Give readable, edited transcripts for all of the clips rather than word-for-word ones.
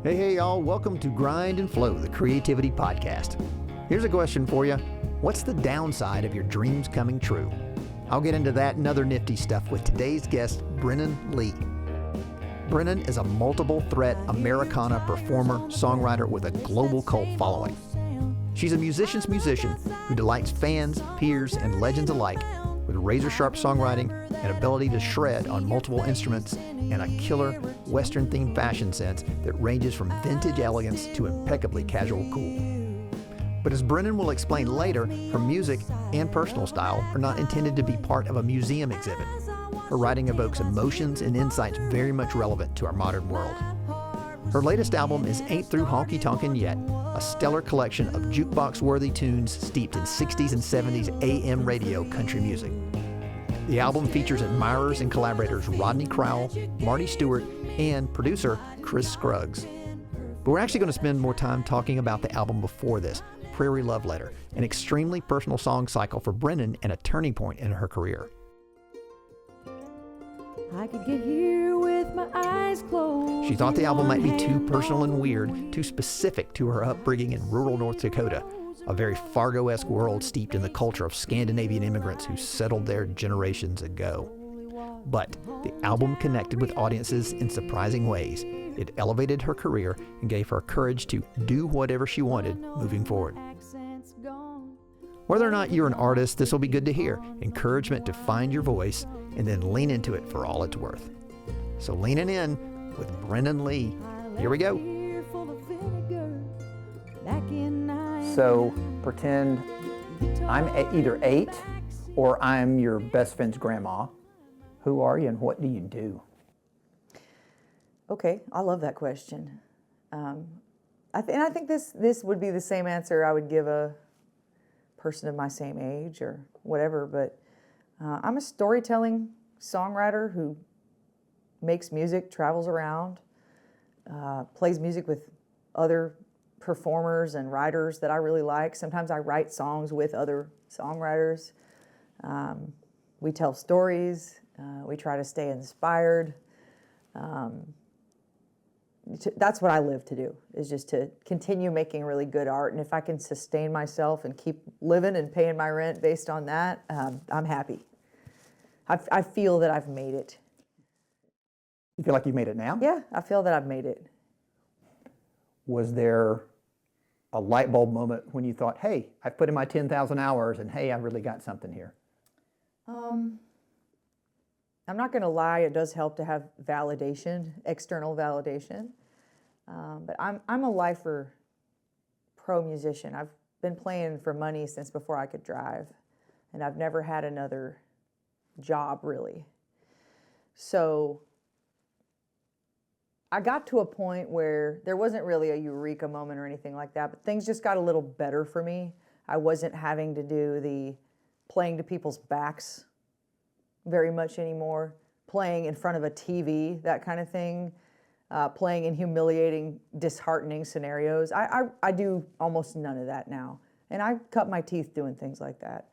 Hey, y'all. Welcome to Grind and Flow, the Creativity Podcast. Here's a question for you. What's the downside of your dreams coming true? I'll get into that and other nifty stuff with today's guest, Brennen, Leigh. Brennen is a multiple-threat Americana performer, songwriter with a global cult following. She's a musician's musician who delights fans, peers, and legends alike with razor-sharp songwriting, an ability to shred on multiple instruments, and a killer Western-themed fashion sense that ranges from vintage elegance to impeccably casual cool. But as Brennen will explain later, her music and personal style are not intended to be part of a museum exhibit. Her writing evokes emotions and insights very much relevant to our modern world. Her latest album is Ain't Through Honky Tonkin' Yet, a stellar collection of jukebox-worthy tunes steeped in 60s and 70s AM radio country music. The album features admirers and collaborators Rodney Crowell, Marty Stewart, and producer Chris Scruggs. But we're actually going to spend more time talking about the album before this, Prairie Love Letter, an extremely personal song cycle for Brennen and a turning point in her career. I could get here with my eyes closed. She thought the album might be too personal and weird, too specific to her upbringing in rural North Dakota, a very Fargo-esque world steeped in the culture of Scandinavian immigrants who settled there generations ago. But the album connected with audiences in surprising ways. It elevated her career and gave her courage to do whatever she wanted moving forward. Whether or not you're an artist, this will be good to hear. Encouragement to find your voice and then lean into it for all it's worth. So leaning in with Brennen Leigh. Here we go. So pretend I'm either 8 or I'm your best friend's grandma. Who are you and what do you do? Okay, I love that question. I think this would be the same answer I would give a person of my same age or whatever, but I'm a storytelling songwriter who makes music, travels around, plays music with other performers and writers that I really like. Sometimes I write songs with other songwriters. We tell stories. We try to stay inspired. That's what I live to do, is just to continue making really good art. And if I can sustain myself and keep living and paying my rent based on that, I'm happy. I feel that I've made it. You feel like you made it now? Yeah, I feel that I've made it. Was there a light bulb moment when you thought, hey, I've put in my 10,000 hours and hey, I've really got something here? I'm not going to lie, it does help to have validation, external validation. But I'm a lifer pro musician. I've been playing for money since before I could drive, and I've never had another job really. So I got to a point where there wasn't really a eureka moment or anything like that, but things just got a little better for me. I wasn't having to do the playing to people's backs very much anymore, playing in front of a TV, that kind of thing, playing in humiliating, disheartening scenarios. I do almost none of that now, and I cut my teeth doing things like that.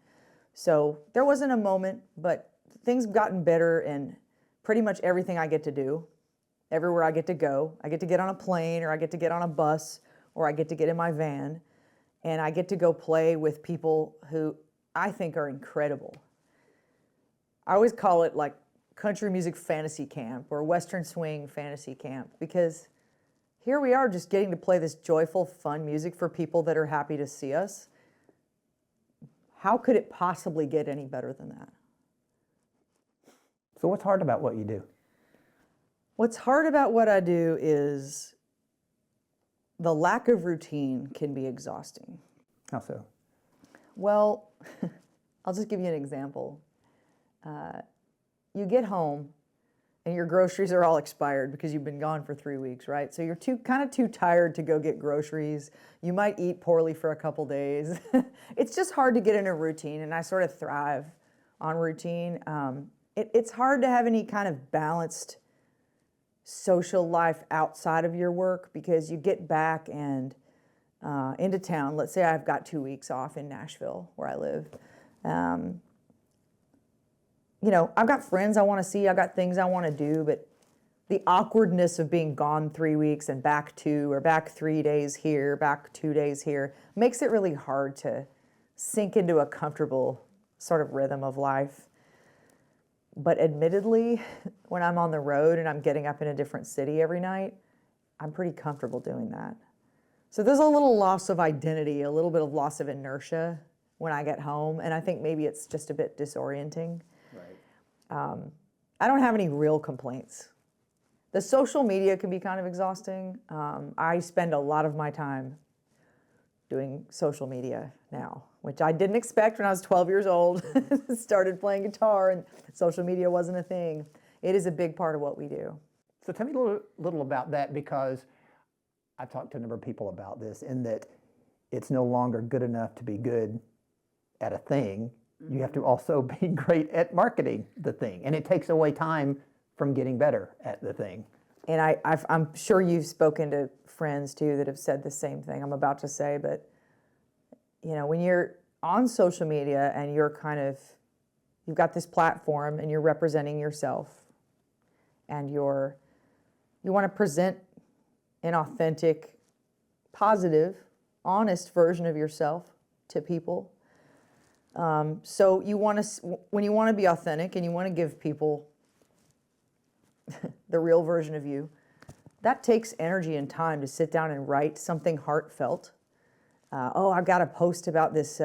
So there wasn't a moment, but things have gotten better in pretty much everything I get to do, everywhere I get to go. I get to get on a plane, or I get to get on a bus, or I get to get in my van, and I get to go play with people who I think are incredible. I always call it like country music fantasy camp or Western swing fantasy camp, because here we are just getting to play this joyful, fun music for people that are happy to see us. How could it possibly get any better than that? So what's hard about what you do? What's hard about what I do is the lack of routine can be exhausting. How so? Well, I'll just give you an example. You get home and your groceries are all expired because you've been gone for 3 weeks, right? So you're kind of too tired to go get groceries. You might eat poorly for a couple days. It's just hard to get in a routine, and I sort of thrive on routine. It's hard to have any kind of balanced social life outside of your work, because you get back and into town. Let's say I've got 2 weeks off in Nashville, where I live. You know, I've got friends I want to see, I've got things I want to do, but the awkwardness of being gone 3 weeks and back 2, or back 3 days here, back 2 days here, makes it really hard to sink into a comfortable sort of rhythm of life. But admittedly, when I'm on the road and I'm getting up in a different city every night, I'm pretty comfortable doing that. So there's a little loss of identity, a little bit of loss of inertia when I get home, and I think maybe it's just a bit disorienting. Right. I don't have any real complaints. The social media can be kind of exhausting. I spend a lot of my time doing social media now, which I didn't expect when I was 12 years old. Started playing guitar and social media wasn't a thing. It is a big part of what we do. So tell me a little about that, because I've talked to a number of people about this, in that it's no longer good enough to be good at a thing. You have to also be great at marketing the thing, and it takes away time from getting better at the thing. And I'm sure you've spoken to friends too that have said the same thing I'm about to say, but you know, when you're on social media and you've got this platform and you're representing yourself, and you want to present an authentic, positive, honest version of yourself to people. So when you want to be authentic and you want to give people the real version of you, that takes energy and time to sit down and write something heartfelt. I've got to post about this.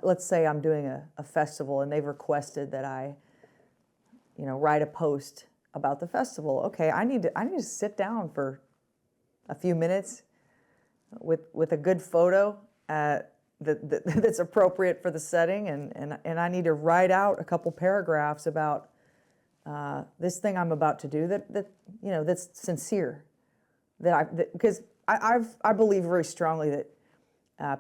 Let's say I'm doing a festival and they've requested that I, write a post about the festival. Okay, I need to sit down for a few minutes with a good photo that's appropriate for the setting, and I need to write out a couple paragraphs about this thing I'm about to do that's sincere, because I believe very strongly that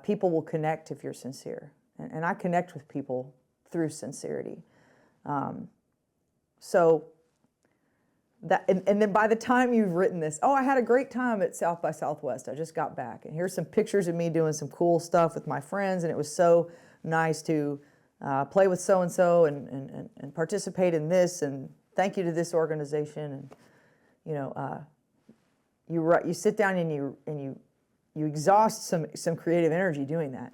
people will connect if you're sincere, and I connect with people through sincerity. So that, and then by the time you've written this, I had a great time at South by Southwest. I just got back, and here's some pictures of me doing some cool stuff with my friends, and it was so nice to play with so-and-so and participate in this, and thank you to this organization. And you sit down and you exhaust some creative energy doing that.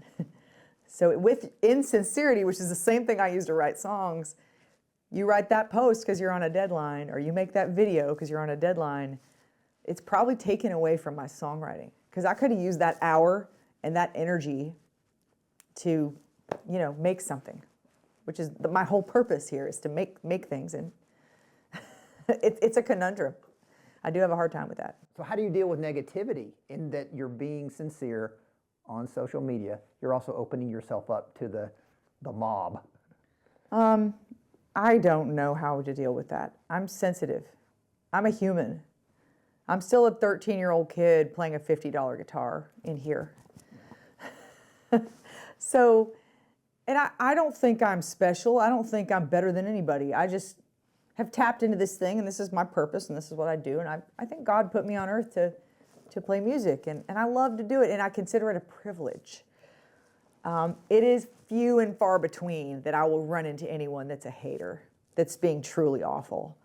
So in sincerity, which is the same thing I use to write songs, you write that post because you're on a deadline, or you make that video because you're on a deadline. It's probably taken away from my songwriting, because I could have used that hour and that energy to, make something, which is my whole purpose here, is to make things. And it's a conundrum. I do have a hard time with that. So how do you deal with negativity, in that you're being sincere on social media? You're also opening yourself up to the mob. I don't know how to deal with that. I'm sensitive. I'm a human. I'm still a 13-year-old kid playing a $50 guitar in here. So, and I don't think I'm special. I don't think I'm better than anybody. I just have tapped into this thing, and this is my purpose, and this is what I do. And I think God put me on earth to play music, and I love to do it, and I consider it a privilege. It is few and far between that I will run into anyone that's a hater, that's being truly awful.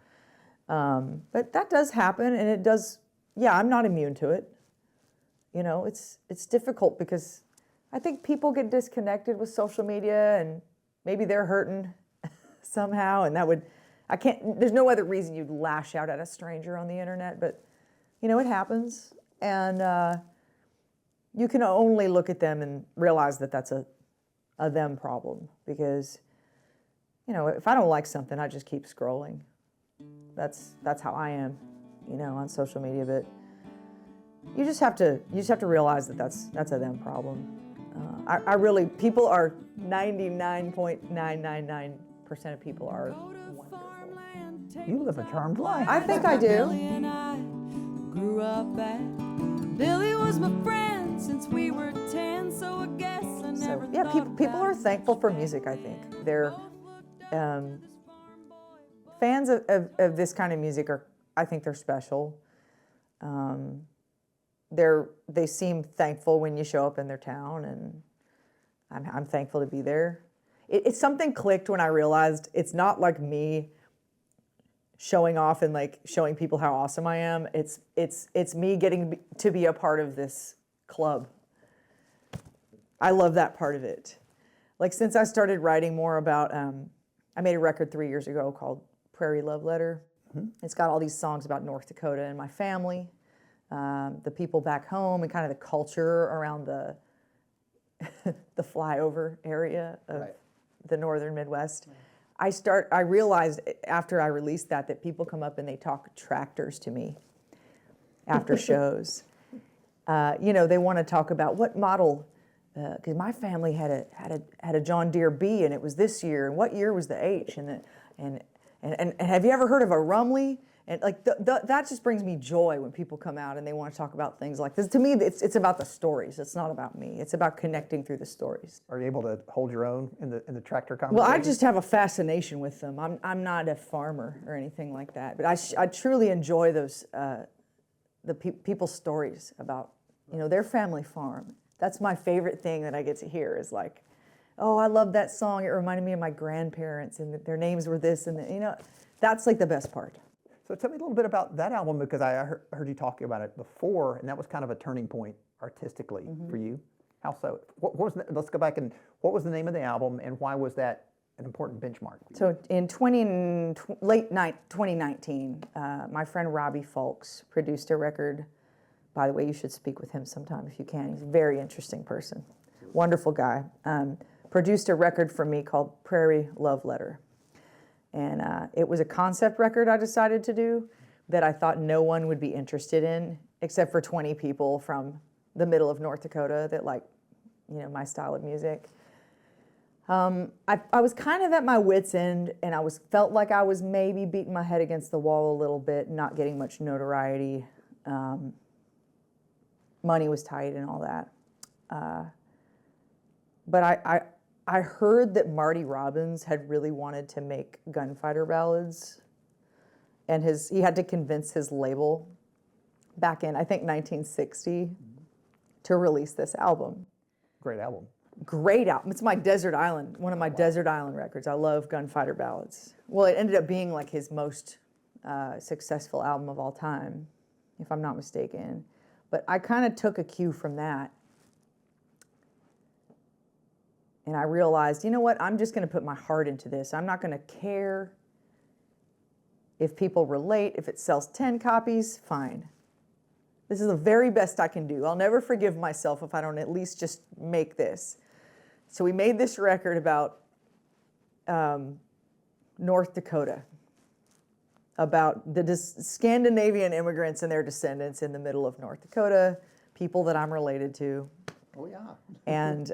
But that does happen, and it does, I'm not immune to it. It's difficult, because I think people get disconnected with social media, and maybe they're hurting somehow, and there's no other reason you'd lash out at a stranger on the internet, but it happens. And you can only look at them and realize that that's a them problem, because if I don't like something, I just keep scrolling. That's how I am, on social media. But you just have to realize that that's a them problem. I really, people are 99.999% of people are wonderful. You live a charmed life. I think I do. Billy and I grew up at. Billy was my friend since we were 10, so I guess I never thought people are thankful for music, I think. They're fans of this kind of music I think they're special. They seem thankful when you show up in their town, and I'm thankful to be there. It's something clicked when I realized it's not like me showing off and like showing people how awesome I am. It's me getting to be a part of this club. I love that part of it. Like since I started writing more about, I made a record 3 years ago called Prairie Love Letter. It's got all these songs about North Dakota and my family, the people back home, and kind of the culture around the the flyover area of the northern Midwest. I realized after I released that people come up and they talk tractors to me after shows. They want to talk about what model, because my family had a John Deere B and it was this year, and what year was the H, and have you ever heard of a Rumley? And like that just brings me joy when people come out and they want to talk about things like this. To me, it's about the stories. It's not about me. It's about connecting through the stories. Are you able to hold your own in the tractor conversation? Well, I just have a fascination with them. I'm not a farmer or anything like that, but I truly enjoy those people's stories about their family farm. That's my favorite thing that I get to hear is like, oh, I love that song. It reminded me of my grandparents and their names were this and that's like the best part. So tell me a little bit about that album, because I heard you talking about it before, and that was kind of a turning point artistically for you. How so? Let's go back and what was the name of the album, and why was that an important benchmark? So in late 2019, my friend Robbie Fulks produced a record. By the way, you should speak with him sometime if you can. He's a very interesting person, wonderful guy. Produced a record for me called Prairie Love Letter. And it was a concept record I decided to do that I thought no one would be interested in, except for 20 people from the middle of North Dakota that like, my style of music. I was kind of at my wit's end, and felt like I was maybe beating my head against the wall a little bit, not getting much notoriety. Money was tight and all that. But I heard that Marty Robbins had really wanted to make gunfighter ballads, and he had to convince his label back in, I think, 1960 to release this album. Great album. Great album. It's my Desert Island, one of my Desert Island records. I love gunfighter ballads. Well, it ended up being like his most successful album of all time, if I'm not mistaken. But I kind of took a cue from that. And I realized, you know what, I'm just going to put my heart into this. I'm not going to care if people relate. If it sells 10 copies, fine. This is the very best I can do. I'll never forgive myself if I don't at least just make this. So we made this record about North Dakota, about the Scandinavian immigrants and their descendants in the middle of North Dakota, people that I'm related to. Oh yeah. And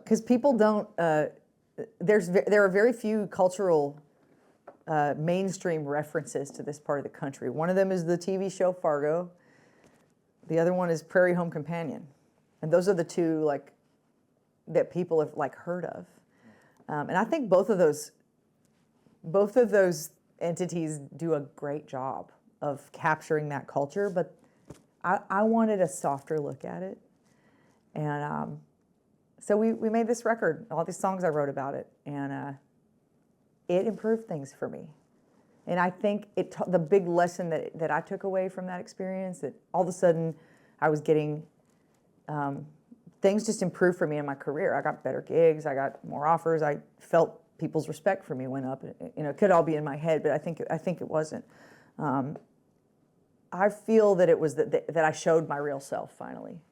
because people don't, there are very few cultural mainstream references to this part of the country. One of them is the TV show Fargo. The other one is Prairie Home Companion, and those are the two like that people have like heard of. And I think both of those entities do a great job of capturing that culture. But I wanted a softer look at it. And so we made this record, all these songs I wrote about it, and it improved things for me. And I think the big lesson that I took away from that experience, that all of a sudden I was getting, things just improved for me in my career. I got better gigs, I got more offers, I felt people's respect for me went up. It could all be in my head, but I think it wasn't. I feel that it was that I showed my real self finally.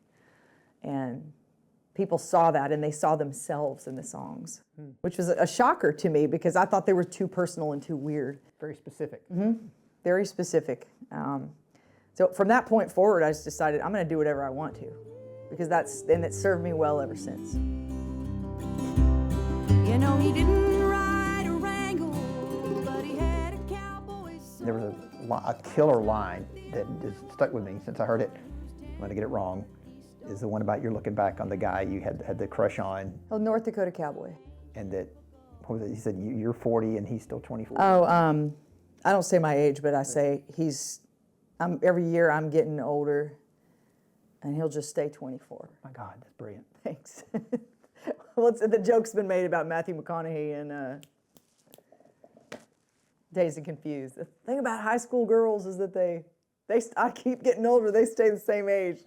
And people saw that, and they saw themselves in the songs, which was a shocker to me because I thought they were too personal and too weird. Very specific. Mm-hmm. Very specific. So from that point forward, I just decided I'm going to do whatever I want to, because it served me well ever since. He didn't ride a wrangle, but he had a cowboy soul. There was a killer line that just stuck with me since I heard it. I'm going to get it wrong. Is the one about you're looking back on the guy you had the crush on. Oh, North Dakota Cowboy. And that, what was it? He said you're 40 and he's still 24. Oh, I don't say my age, but I say every year I'm getting older, and he'll just stay 24. My God, that's brilliant. Thanks. Well, the joke's been made about Matthew McConaughey and Dazed and Confused. The thing about high school girls is that I keep getting older, they stay the same age.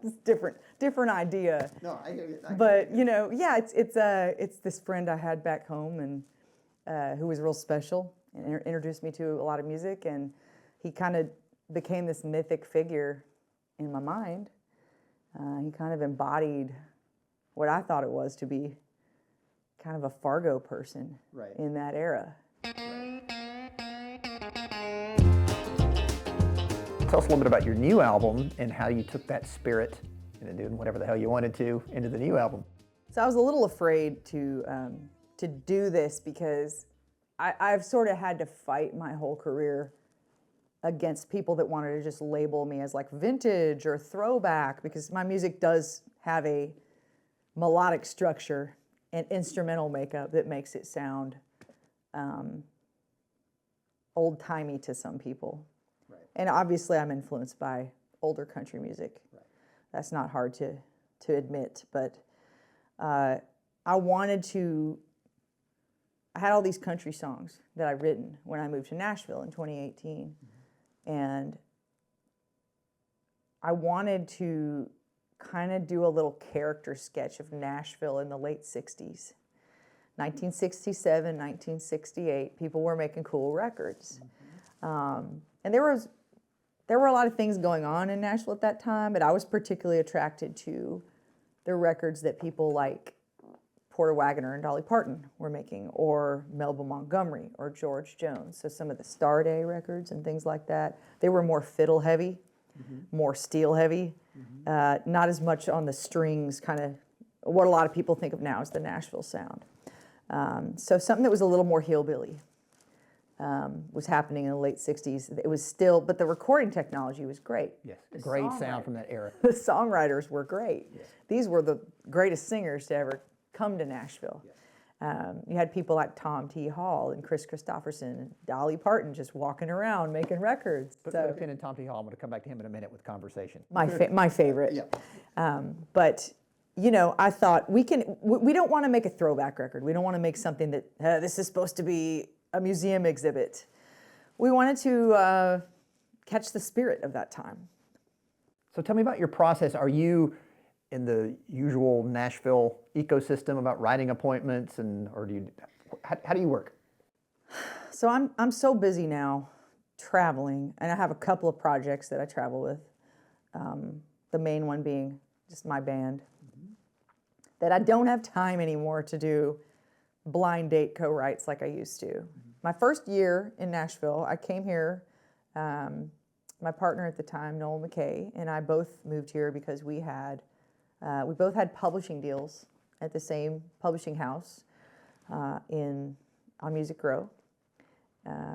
It's different idea. No, I hear you. But yeah, it's this friend I had back home and who was real special and introduced me to a lot of music, and he kind of became this mythic figure in my mind. He kind of embodied what I thought it was to be kind of a Fargo person in that era. Tell us a little bit about your new album and how you took that spirit into doing whatever the hell you wanted to into the new album. So I was a little afraid to do this because I've sort of had to fight my whole career against people that wanted to just label me as like vintage or throwback, because my music does have a melodic structure and instrumental makeup that makes it sound old-timey to some people. Right. And obviously I'm influenced by older country music. Right. That's not hard to admit, but I had all these country songs that I'd written when I moved to Nashville in 2018. Mm-hmm. And I wanted to kind of do a little character sketch of Nashville in the late 60s. 1967, 1968, people were making cool records. Mm-hmm. And there were a lot of things going on in Nashville at that time, but I was particularly attracted to the records that people like Porter Wagoner and Dolly Parton were making, or Melba Montgomery or George Jones. So some of the Star Day records and things like that, they were more fiddle heavy, mm-hmm. more steel heavy, mm-hmm. Not as much on the strings, kind of what a lot of people think of now as the Nashville sound. So something that was a little more hillbilly was happening in the late 60s. It was still, but the recording technology was great. Yes, great sound from that era. The songwriters were great. Yes. These were the greatest singers to ever come to Nashville. Yes. You had people like Tom T. Hall and Chris Christopherson and Dolly Parton just walking around making records. Put a pin in Tom T. Hall. I'm going to come back to him in a minute with conversation. My favorite. Yeah. But I thought we don't want to make a throwback record. We don't want to make something that this is supposed to be a museum exhibit. We wanted to catch the spirit of that time. So tell me about your process. Are you in the usual Nashville ecosystem about writing appointments, or do you? How do you work? So I'm so busy now traveling, and I have a couple of projects that I travel with. The main one being just my band. Mm-hmm. That I don't have time anymore to do blind date co-writes like I used to. Mm-hmm. My first year in Nashville, I came here. My partner at the time, Noel McKay, and I both moved here because we both had publishing deals at the same publishing house on Music Row,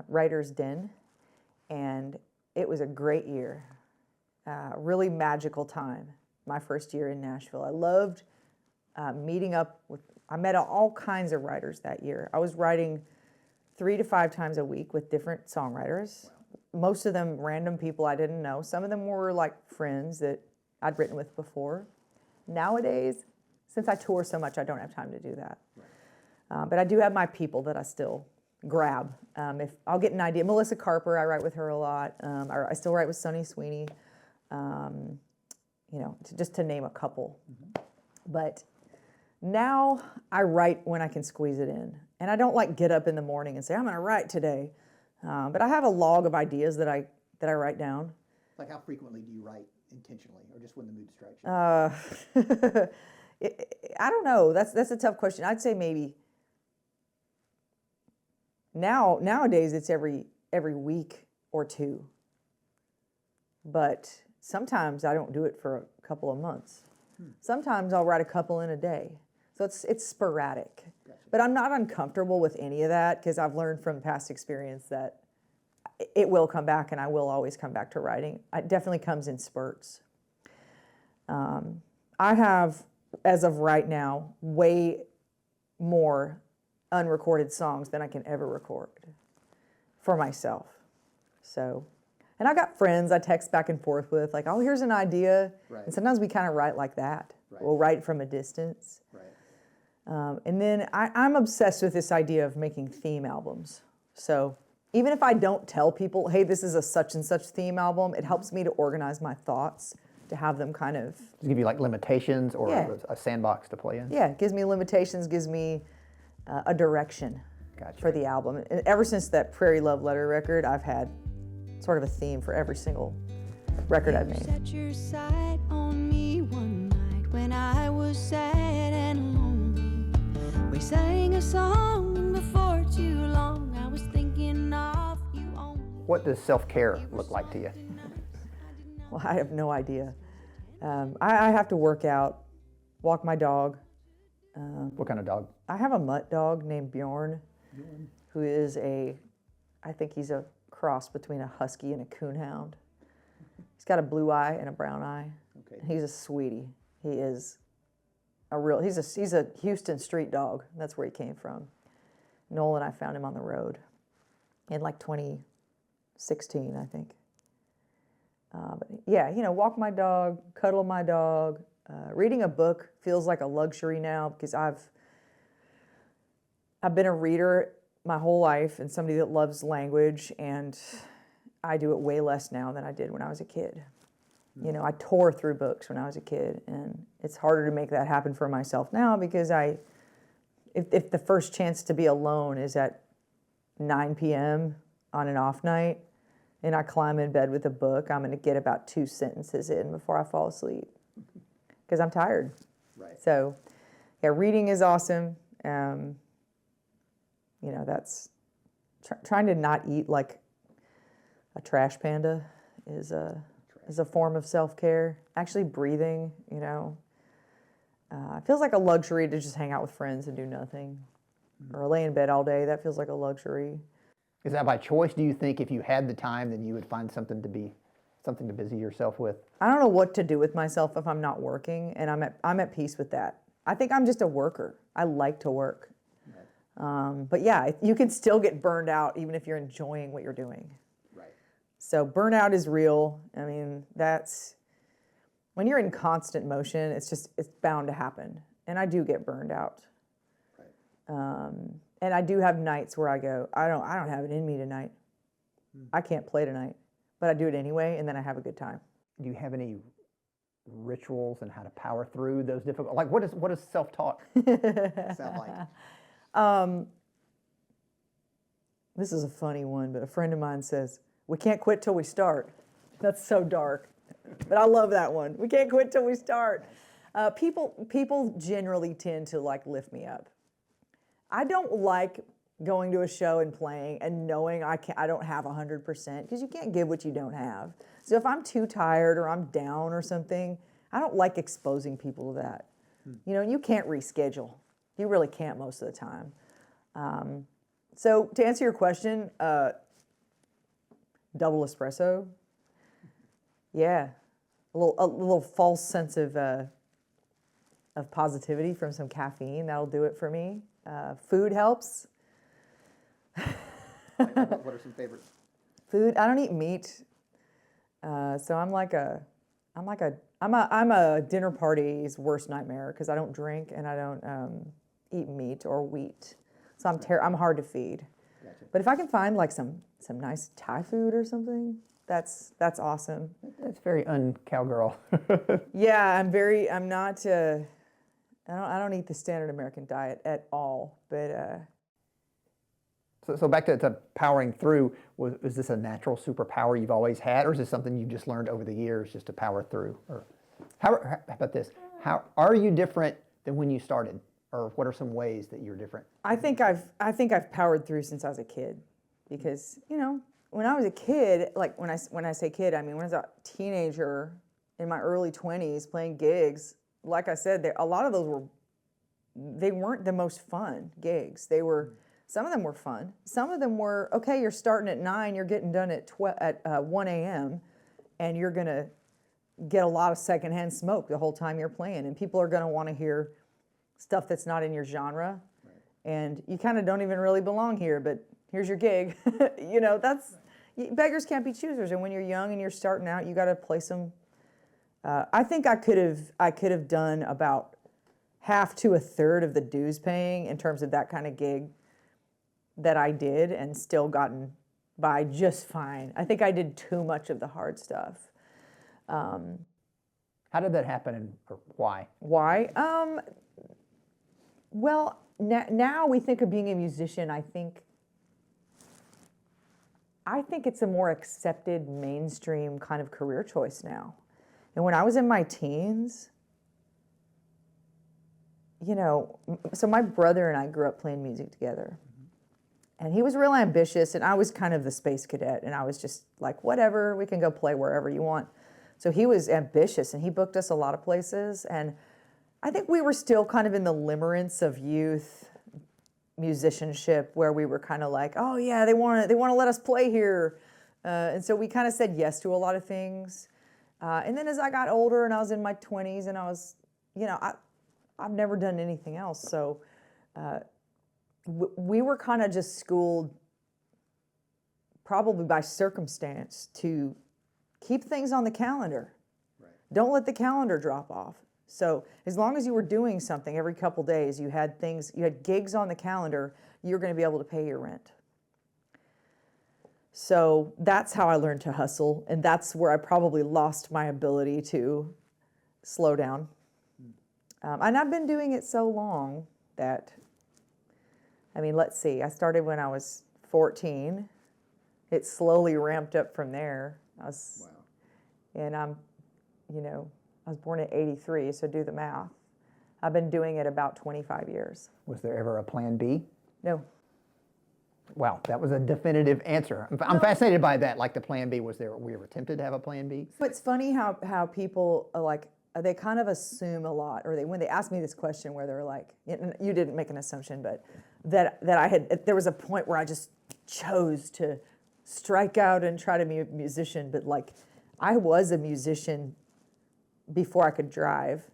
Writer's Den, and it was a great year, really magical time. My first year in Nashville, I loved meeting up with. I met all kinds of writers that year. I was writing 3 to 5 times a week with different songwriters. Most of them random people I didn't know. Some of them were like friends that I'd written with before. Nowadays, since I tour so much, I don't have time to do that. Right. But I do have my people that I still grab. If I'll get an idea. Melissa Carper, I write with her a lot. I still write with Sonny Sweeney, just to name a couple. Mm-hmm. But now I write when I can squeeze it in. And I don't get up in the morning and say, I'm going to write today. But I have a log of ideas that I write down. Like how frequently do you write intentionally, or just when the mood strikes you? I don't know. That's a tough question. I'd say maybe nowadays it's every week or two. But sometimes I don't do it for a couple of months. Sometimes I'll write a couple in a day. So it's sporadic. Gotcha. But I'm not uncomfortable with any of that, because I've learned from past experience that it will come back, and I will always come back to writing. It definitely comes in spurts. I have, as of right now, way more unrecorded songs than I can ever record for myself. So, and I got friends I text back and forth with, like, oh, here's an idea. Right. And sometimes we kind of write like that. Right. We'll write from a distance. Right. And then I'm obsessed with this idea of making theme albums. So even if I don't tell people, hey, this is a such and such theme album, it helps me to organize my thoughts, to have them kind of... Does it give you like limitations or Yeah. a sandbox to play in? Yeah, it gives me limitations, gives me a direction Gotcha. for the album. And ever since that Prairie Love Letter record, I've had sort of a theme for every single record I've made. Set your sight on me one night when I was sad and lonely. We sang a song, and before too long I was thinking of you only. What does self-care look like to you? Well, I have no idea. I have to work out, walk my dog. What kind of dog? I have a mutt dog named Bjorn, who is I think he's a cross between a husky and a coonhound. He's got a blue eye and a brown eye. Okay. He's a sweetie. He is he's a Houston street dog. That's where he came from. Noel and I found him on the road in like 2016, I think. But yeah, walk my dog, cuddle my dog. Reading a book feels like a luxury now because I've been a reader my whole life and somebody that loves language, and I do it way less now than I did when I was a kid. I tore through books when I was a kid, and it's harder to make that happen for myself now because if the first chance to be alone is at 9 p.m. on an off night and I climb in bed with a book, I'm going to get about 2 sentences in before I fall asleep because I'm tired. Right. So, yeah, reading is awesome. That's trying to not eat like a trash panda is a form of self-care. Actually breathing, it feels like a luxury to just hang out with friends and do nothing, or lay in bed all day. That feels like a luxury. Is that by choice? Do you think if you had the time, then you would find something to busy yourself with? I don't know what to do with myself if I'm not working, and I'm at peace with that. I think I'm just a worker. I like to work. Right. But yeah, you can still get burned out even if you're enjoying what you're doing. Right. So burnout is real. I mean, that's when you're in constant motion, it's bound to happen. And I do get burned out. Right. And I do have nights where I go, I don't have it in me tonight. I can't play tonight, but I do it anyway, and then I have a good time. Do you have any rituals and how to power through those difficult? Like, what is self-talk sound like? This is a funny one, but a friend of mine says, "We can't quit till we start." That's so dark, but I love that one. We can't quit till we start. People generally tend to like lift me up. I don't like going to a show and playing and knowing I don't have 100% because you can't give what you don't have. So if I'm too tired or I'm down or something, I don't like exposing people to that. You can't reschedule. You really can't most of the time. So to answer your question, double espresso. Yeah, a little false sense of positivity from some caffeine. That'll do it for me. Food helps. What are some favorites? Food. I don't eat meat, so I'm a dinner party's worst nightmare because I don't drink and I don't eat meat or wheat. So I'm hard to feed. Gotcha. But if I can find like some nice Thai food or something, that's awesome. That's very un-cowgirl. Yeah, I'm not. I don't eat the standard American diet at all, but. So back to powering through, was this a natural superpower you've always had, or is this something you've just learned over the years just to power through? Or how about this? How are you different than when you started, or what are some ways that you're different? I think I've powered through since I was a kid, because when I was a kid, like when I say kid, I mean when I was a teenager in my early 20s playing gigs. Like I said, a lot of those weren't the most fun gigs. Some of them were fun. Some of them were, okay, you're starting at 9, you're getting done at 1 a.m., and you're going to get a lot of secondhand smoke the whole time you're playing, and people are going to want to hear stuff that's not in your genre, right. And you kind of don't even really belong here, but here's your gig. Beggars can't be choosers, and when you're young and you're starting out, you got to play some. I think I could have done about half to a third of the dues paying in terms of that kind of gig that I did, and still gotten by just fine. I think I did too much of the hard stuff. How did that happen and or why? Why? Well, now we think of being a musician, I think it's a more accepted mainstream kind of career choice now. And when I was in my teens, you know, so my brother and I grew up playing music together. And he was real ambitious, and I was kind of the space cadet, and I was just like, whatever, we can go play wherever you want. So he was ambitious, and he booked us a lot of places. And I think we were still kind of in the limerence of youth musicianship, where we were kind of like, oh yeah, they want to let us play here. And so we kind of said yes to a lot of things. And then as I got older and I was in my 20s and I was, you know, I've never done anything else. So we were kind of just schooled, probably by circumstance, to keep things on the calendar. Right. Don't let the calendar drop off. So as long as you were doing something every couple days, you had gigs on the calendar, you're going to be able to pay your rent. So that's how I learned to hustle, and that's where I probably lost my ability to slow down. And I've been doing it so long that, I mean, let's see, I started when I was 14. It slowly ramped up from there. And I was born in 83, so do the math. I've been doing it about 25 years. Was there ever a plan B? No. Wow, that was a definitive answer. I'm fascinated by that. Like the plan B, were you ever tempted to have a plan B? It's funny how people are like, they kind of assume a lot, or when they ask me this question where they're like, you didn't make an assumption, but there was a point where I just chose to strike out and try to be a musician, but like I was a musician before I could drive,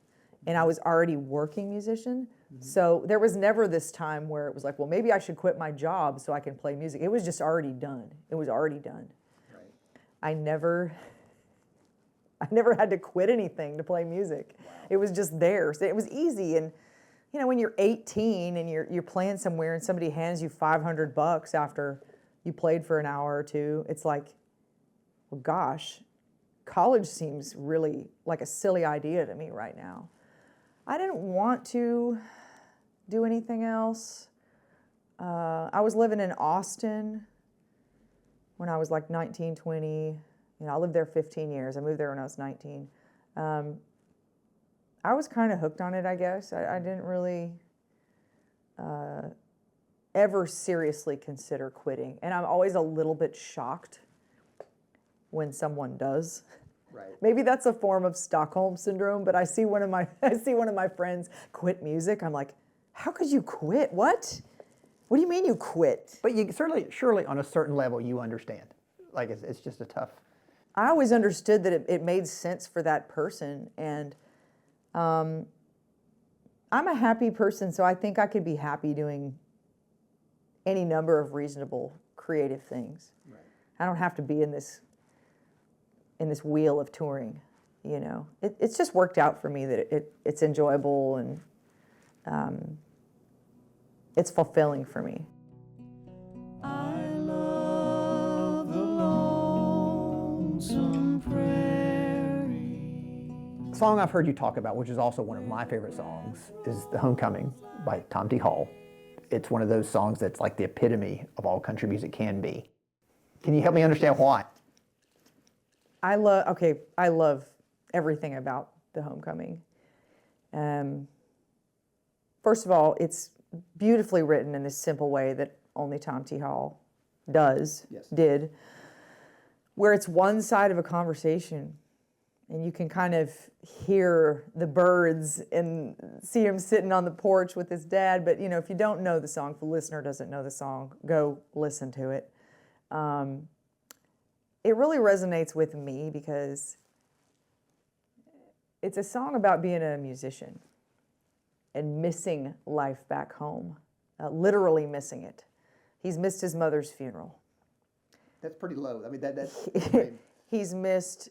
and I was already working musician. So there was never this time where it was like, well, maybe I should quit my job so I can play music. It was just already done. It was already done. Right. I never had to quit anything to play music. Wow. It was just there. So it was easy. And you know, when you're 18 and you're playing somewhere and somebody hands you $500 after you played for an hour or two, it's like, well, gosh, college seems really like a silly idea to me right now. I didn't want to do anything else. I was living in Austin when I was like 19, 20. You know, I lived there 15 years. I moved there when I was 19. I was kind of hooked on it, I guess. I didn't really ever seriously consider quitting. And I'm always a little bit shocked when someone does. Right. Maybe that's a form of Stockholm syndrome, but I see one of my friends quit music. I'm like, how could you quit? What do you mean you quit? But you surely on a certain level you understand. Like it's just a tough. I always understood that it made sense for that person, and I'm a happy person, so I think I could be happy doing any number of reasonable creative things. Right. I don't have to be in this wheel of touring, you know. It's just worked out for me that it's enjoyable and it's fulfilling for me. I love the lonesome prairie. The song I've heard you talk about, which is also one of my favorite songs, is The Homecoming by Tom T. Hall. It's one of those songs that's like the epitome of all country music can be. Can you help me understand why? I love everything about The Homecoming. First of all, it's beautifully written in this simple way that only Tom T. Hall did, where it's one side of a conversation, and you can kind of hear the birds and see him sitting on the porch with his dad. But you know, if you don't know the song, if the listener doesn't know the song, go listen to it. It really resonates with me because it's a song about being a musician and missing life back home, literally missing it. He's missed his mother's funeral. That's pretty low. I mean, that's... He's missed,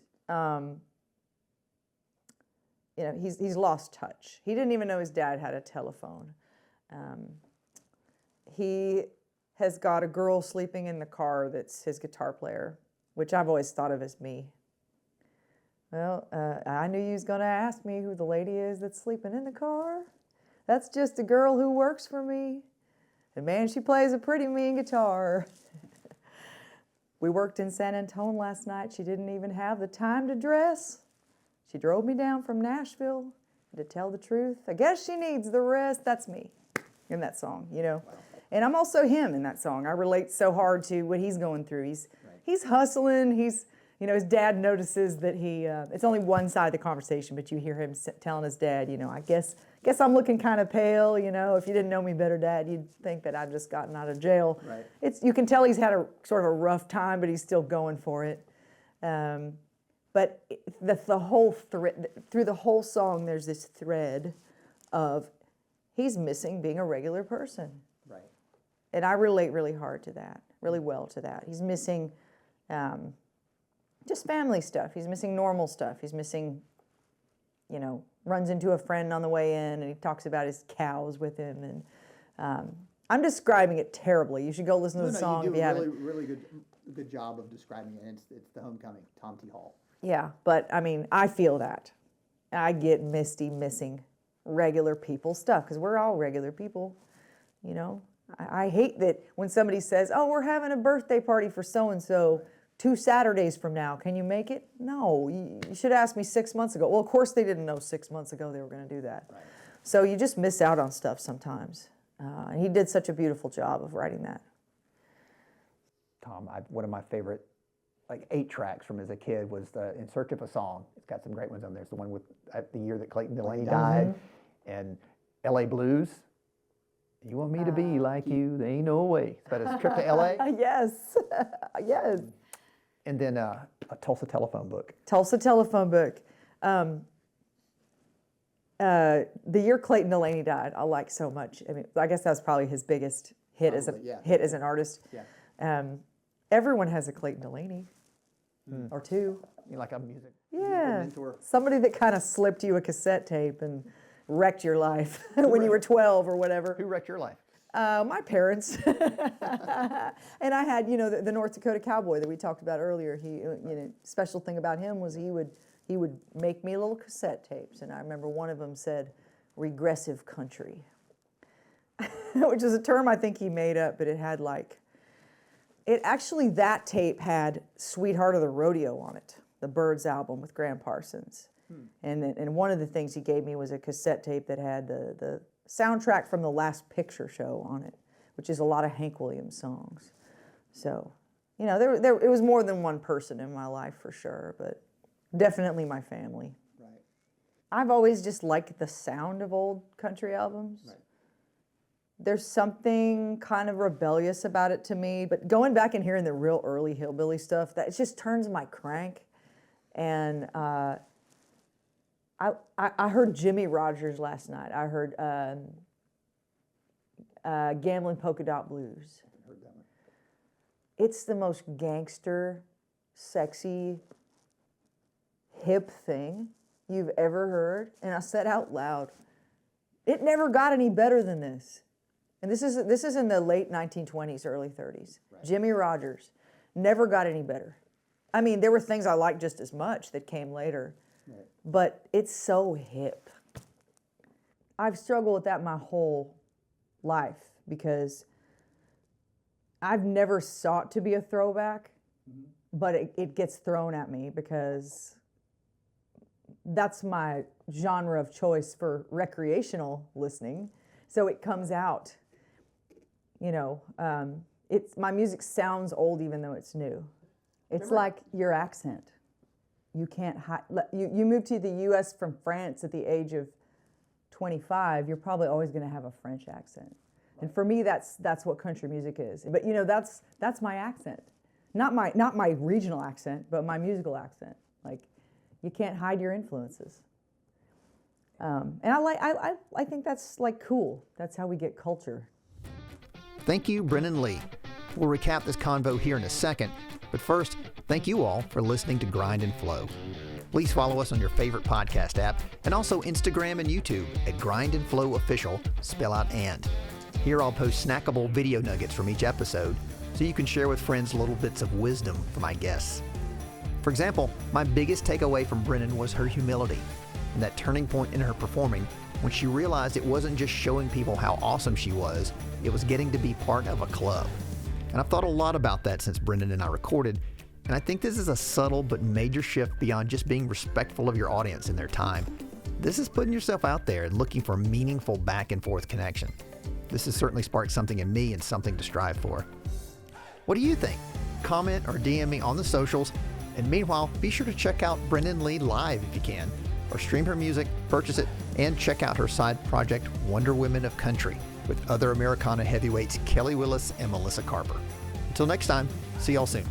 he's lost touch. He didn't even know his dad had a telephone. He has got a girl sleeping in the car that's his guitar player, which I've always thought of as me. Well, I knew you was going to ask me who the lady is that's sleeping in the car. That's just a girl who works for me. And man, she plays a pretty mean guitar. We worked in San Antonio last night. She didn't even have the time to dress. She drove me down from Nashville. And to tell the truth, I guess she needs the rest. That's me in that song, you know. And I'm also him in that song. I relate so hard to what he's going through. He's hustling. You know, his dad notices that it's only one side of the conversation, but you hear him telling his dad, you know, I guess I'm looking kind of pale, you know. If you didn't know me better, Dad, you'd think that I've just gotten out of jail. Right. You can tell he's had a sort of a rough time, but he's still going for it. But the whole thread, through the whole song, there's this thread of he's missing being a regular person. Right. And I relate really hard to that, really well to that. He's missing just family stuff. He's missing normal stuff. He's missing, you know, runs into a friend on the way in and he talks about his cows with him. And I'm describing it terribly. You should go listen to the song if you haven't. You do a really good job of describing it. It's The Homecoming, Tom T. Hall. Yeah, but I mean, I feel that. I get misty missing regular people stuff because we're all regular people, you know. I hate that when somebody says, oh, we're having a birthday party for so-and-so 2 Saturdays from now. Can you make it? No, you should ask me 6 months ago. Well, of course they didn't know 6 months ago they were going to do that. Right. So you just miss out on stuff sometimes. And he did such a beautiful job of writing that. Tom, one of my favorite 8 tracks from as a kid was the In Search of a Song. It's got some great ones on there. It's the one with the year that Clayton Delaney died. And L.A. Blues. You want me to be like you? There ain't no way. It's about his trip to L.A. Yes, yes. And then a Tulsa Telephone Book. Tulsa Telephone Book. The year Clayton Delaney died, I like so much. I mean, I guess that's probably his biggest hit as an artist. Yeah. Everyone has a Clayton Delaney or two. You like a music mentor? Somebody that kind of slipped you a cassette tape and wrecked your life when you were 12 or whatever. Who wrecked your life? My parents. And I had, you know, the North Dakota cowboy that we talked about earlier. He, you know, special thing about him was he would make me little cassette tapes, and I remember one of them said regressive country, which is a term I think he made up, but it had that tape had Sweetheart of the Rodeo on it, the Byrds album with Graham Parsons. And one of the things he gave me was a cassette tape that had the soundtrack from The Last Picture Show on it, which is a lot of Hank Williams songs. So, you know, it was more than one person in my life for sure, but definitely my family. Right. I've always just liked the sound of old country albums. Right. There's something kind of rebellious about it to me, but going back and hearing the real early hillbilly stuff, that it just turns my crank. And I heard Jimmy Rogers last night. I heard Gambling Polka Dot Blues. I heard that one. It's the most gangster, sexy, hip thing you've ever heard. And I said out loud, it never got any better than this. And this is in the late 1920s, early 30s. Right. Jimmy Rogers never got any better. I mean, there were things I liked just as much that came later. Right. But it's so hip. I've struggled with that my whole life because I've never sought to be a throwback, but it gets thrown at me because that's my genre of choice for recreational listening. So it comes out, you know, my music sounds old even though it's new. It's like your accent. You can't hide. You moved to the U.S. from France at the age of 25. You're probably always going to have a French accent, and for me, that's what country music is. But you know, that's my accent, not my regional accent, but my musical accent. Like, you can't hide your influences. And I think that's like cool. That's how we get culture. Thank you, Brennen Leigh. We'll recap this convo here in a second, but first, thank you all for listening to Grind and Flow. Please follow us on your favorite podcast app and also Instagram and YouTube at Grind and Flow Official, spell out and. Here I'll post snackable video nuggets from each episode so you can share with friends little bits of wisdom from my guests. For example, my biggest takeaway from Brennen was her humility and that turning point in her performing when she realized it wasn't just showing people how awesome she was, it was getting to be part of a club. And I've thought a lot about that since Brennen and I recorded, and I think this is a subtle but major shift beyond just being respectful of your audience and their time. This is putting yourself out there and looking for meaningful back and forth connection. This has certainly sparked something in me and something to strive for. What do you think? Comment or DM me on the socials, and meanwhile, be sure to check out Brennen Leigh live if you can, or stream her music, purchase it, and check out her side project, Wonder Women of Country, with other Americana heavyweights Kelly Willis and Melissa Carper. Until next time, see y'all soon.